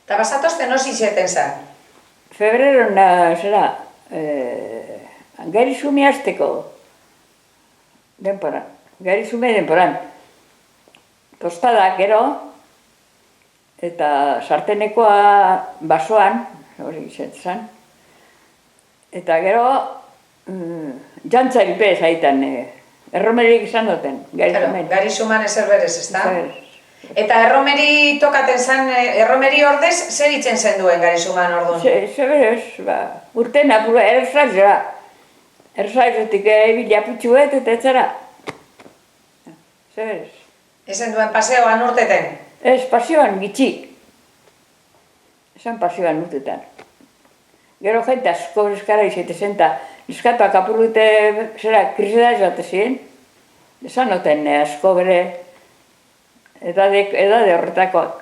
Eta basatozten osi zeten zen? Febrero zera, garizume hasteko denporan, garizume denporan. Tostadak gero, eta sartenekoa basoan, hori izatzen, eta gero jantzari pez aitan, erromerik izan duten, garizumen. Garizuman ezer berez, ezta? Eta erromeri tokaten zen, erromeri ordez, zer itzen zen duen garizuman orduan? Zer berez, urten apuru, erzaitzera. Erzaitzetik ebila putxuet eta etzera. Zer berez. Ezen duen paseoan urteten? Ez, paseoan gitxi. Esan paseoan urtetan. Gero jente asko eskara izatezen, eta neskatuak apurute, zera, kriseda izatezien. Esan noten asko bere edade horretakoak.